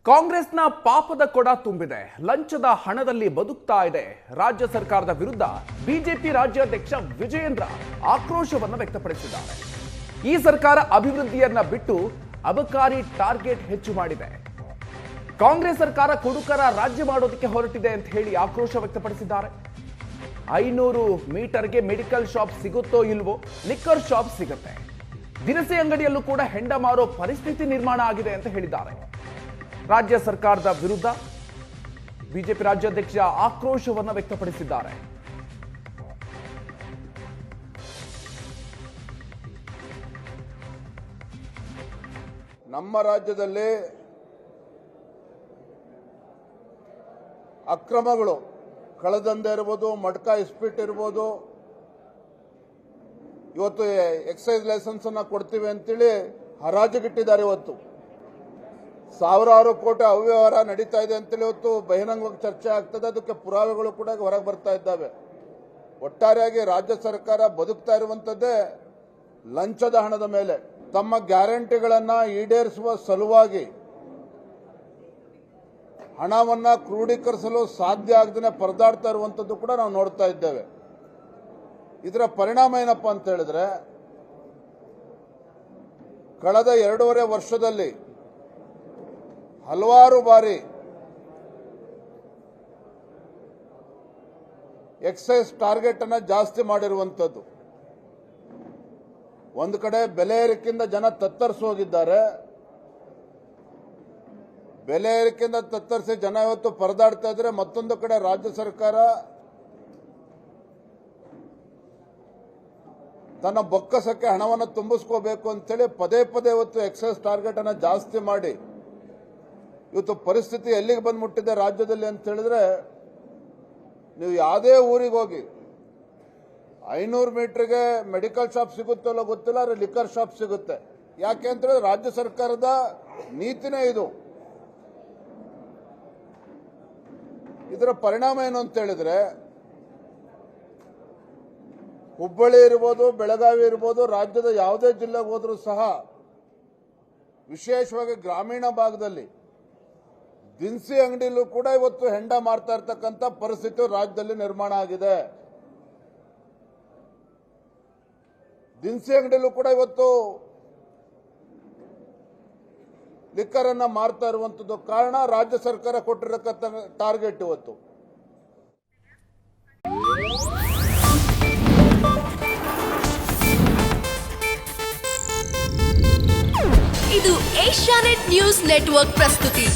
ಕಾಂಗ್ರೆಸ್ನ ಪಾಪದ ಕೊಡ ತುಂಬಿದೆ. ಲಂಚದ ಹಣದಲ್ಲಿ ಬದುಕ್ತಾ ಇದೆ ರಾಜ್ಯ ಸರ್ಕಾರದ ವಿರುದ್ಧ ಬಿಜೆಪಿ ರಾಜ್ಯಾಧ್ಯಕ್ಷ ವಿಜಯೇಂದ್ರ ಆಕ್ರೋಶವನ್ನು ವ್ಯಕ್ತಪಡಿಸಿದ್ದಾರೆ. ಈ ಸರ್ಕಾರ ಅಭಿವೃದ್ಧಿಯನ್ನ ಬಿಟ್ಟು ಅಬಕಾರಿ ಟಾರ್ಗೆಟ್ ಹೆಚ್ಚು ಮಾಡಿದೆ. ಕಾಂಗ್ರೆಸ್ ಸರ್ಕಾರ ಕುಡುಕರ ರಾಜ್ಯ ಮಾಡೋದಕ್ಕೆ ಹೊರಟಿದೆ ಅಂತ ಹೇಳಿ ಆಕ್ರೋಶ ವ್ಯಕ್ತಪಡಿಸಿದ್ದಾರೆ. 500 ಮೀಟರ್ಗೆ ಮೆಡಿಕಲ್ ಶಾಪ್ ಸಿಗುತ್ತೋ ಇಲ್ವೋ, ಲಿಕ್ಕರ್ ಶಾಪ್ ಸಿಗುತ್ತೆ. ದಿನಸಿ ಅಂಗಡಿಯಲ್ಲೂ ಕೂಡ ಹೆಂಡ ಮಾರೋ ಪರಿಸ್ಥಿತಿ ನಿರ್ಮಾಣ ಆಗಿದೆ ಅಂತ ಹೇಳಿದ್ದಾರೆ. ರಾಜ್ಯ ಸರ್ಕಾರದ ವಿರುದ್ಧ ಬಿಜೆಪಿ ರಾಜ್ಯಾಧ್ಯಕ್ಷ ಆಕ್ರೋಶವನ್ನು ವ್ಯಕ್ತಪಡಿಸಿದ್ದಾರೆ. ನಮ್ಮ ರಾಜ್ಯದಲ್ಲಿ ಅಕ್ರಮಗಳು, ಕಳ್ಳದಂಧೆ ಇರ್ಬೋದು, ಮಡ್ಕ ಇಸ್ಪೀಟ್ ಇರ್ಬೋದು, ಇವತ್ತು ಎಕ್ಸೈಸ್ ಲೈಸೆನ್ಸ್ ಅನ್ನ ಕೊಡ್ತೀವಿ ಅಂತೇಳಿ ಹರಾಜುಗಿಟ್ಟಿದ್ದಾರೆ. ಇವತ್ತು ಸಾವಿರಾರು ಕೋಟಿ ಅವ್ಯವಹಾರ ನಡೀತಾ ಇದೆ ಅಂತೇಳಿ ಇವತ್ತು ಬಹಿರಂಗವಾಗಿ ಚರ್ಚೆ ಆಗ್ತದೆ. ಅದಕ್ಕೆ ಪುರಾವೆಗಳು ಕೂಡ ಹೊರಗೆ ಬರ್ತಾ ಇದ್ದಾವೆ. ಒಟ್ಟಾರೆಯಾಗಿ ರಾಜ್ಯ ಸರ್ಕಾರ ಬದುಕ್ತಾ ಇರುವಂತದ್ದೇ ಲಂಚದ ಹಣದ ಮೇಲೆ. ತಮ್ಮ ಗ್ಯಾರಂಟಿಗಳನ್ನ ಈಡೇರಿಸುವ ಸಲುವಾಗಿ ಹಣವನ್ನ ಕ್ರೋಢೀಕರಿಸಲು ಸಾಧ್ಯ ಆಗದೇ ಪರದಾಡ್ತಾ ಇರುವಂತದ್ದು ಕೂಡ ನಾವು ನೋಡ್ತಾ ಇದ್ದೇವೆ. ಇದರ ಪರಿಣಾಮ ಏನಪ್ಪಾ ಅಂತ ಹೇಳಿದ್ರೆ, ಕಳೆದ 2.5 ವರ್ಷದಲ್ಲಿ ಹಲವಾರು ಬಾರಿ ಎಕ್ಸೈಸ್ ಟಾರ್ಗೆಟ್ ಅನ್ನ ಜಾಸ್ತಿ ಮಾಡಿರುವಂತದ್ದು. ಒಂದು ಕಡೆ ಬೆಲೆ ಏರಿಕೆಯಿಂದ ಜನ ತತ್ತರಿಸಿ ಹೋಗಿದ್ದಾರೆ. ಬೆಲೆ ಏರಿಕೆಯಿಂದ ತತ್ತರಿಸಿ ಜನ ಇವತ್ತು ಪರದಾಡ್ತಾ ಇದ್ರೆ, ಮತ್ತೊಂದು ಕಡೆ ರಾಜ್ಯ ಸರ್ಕಾರ ತನ್ನ ಬೊಕ್ಕಸಕ್ಕೆ ಹಣವನ್ನು ತುಂಬಿಸ್ಕೋಬೇಕು ಅಂತೇಳಿ ಪದೇ ಪದೇ ಇವತ್ತು ಎಕ್ಸೈಸ್ ಟಾರ್ಗೆಟ್ ಅನ್ನ ಜಾಸ್ತಿ ಮಾಡಿ ಇವತ್ತು ಪರಿಸ್ಥಿತಿ ಎಲ್ಲಿಗೆ ಬಂದ್ಬಿಟ್ಟಿದೆ ರಾಜ್ಯದಲ್ಲಿ ಅಂತ ಹೇಳಿದ್ರೆ, ನೀವು ಯಾವುದೇ ಊರಿಗೆ ಹೋಗಿ 500 ಮೀಟರ್ಗೆ ಮೆಡಿಕಲ್ ಶಾಪ್ ಸಿಗುತ್ತೋ ಇಲ್ಲ ಗೊತ್ತಿಲ್ಲ, ಆದರೆ ಲಿಕ್ಕರ್ ಶಾಪ್ ಸಿಗುತ್ತೆ. ಯಾಕೆ ಅಂತ ಹೇಳಿದ್ರೆ ರಾಜ್ಯ ಸರ್ಕಾರದ ನೀತಿನೇ ಇದು. ಇದರ ಪರಿಣಾಮ ಏನು ಅಂತ ಹೇಳಿದ್ರೆ, ಹುಬ್ಬಳ್ಳಿ ಇರ್ಬೋದು, ಬೆಳಗಾವಿ ಇರ್ಬೋದು, ರಾಜ್ಯದ ಯಾವುದೇ ಜಿಲ್ಲೆಗೆ ಹೋದ್ರೂ ಸಹ ವಿಶೇಷವಾಗಿ ಗ್ರಾಮೀಣ ಭಾಗದಲ್ಲಿ ದಿನಸಿ ಅಂಗಡಿಯಲ್ಲೂ ಕೂಡ ಇವತ್ತು ಹೆಂಡ ಮಾರ್ತಾ ಇರ್ತಕ್ಕಂಥ ಪರಿಸ್ಥಿತಿ ರಾಜ್ಯದಲ್ಲಿ ನಿರ್ಮಾಣ ಆಗಿದೆ. ದಿನಸಿ ಅಂಗಡಿಯಲ್ಲೂ ಕೂಡ ಇವತ್ತು ಲಿಕ್ಕರ್ ಅನ್ನ ಮಾರ್ತಾ ಇರುವಂತದ್ದು ಕಾರಣ ರಾಜ್ಯ ಸರ್ಕಾರ ಕೊಟ್ಟಿರತಕ್ಕಂಥ ಟಾರ್ಗೆಟ್ ಇವತ್ತು. ಇದು ಏಷ್ಯಾನೆಟ್ ನ್ಯೂಸ್ ನೆಟ್ವರ್ಕ್ ಪ್ರಸ್ತುತಿ.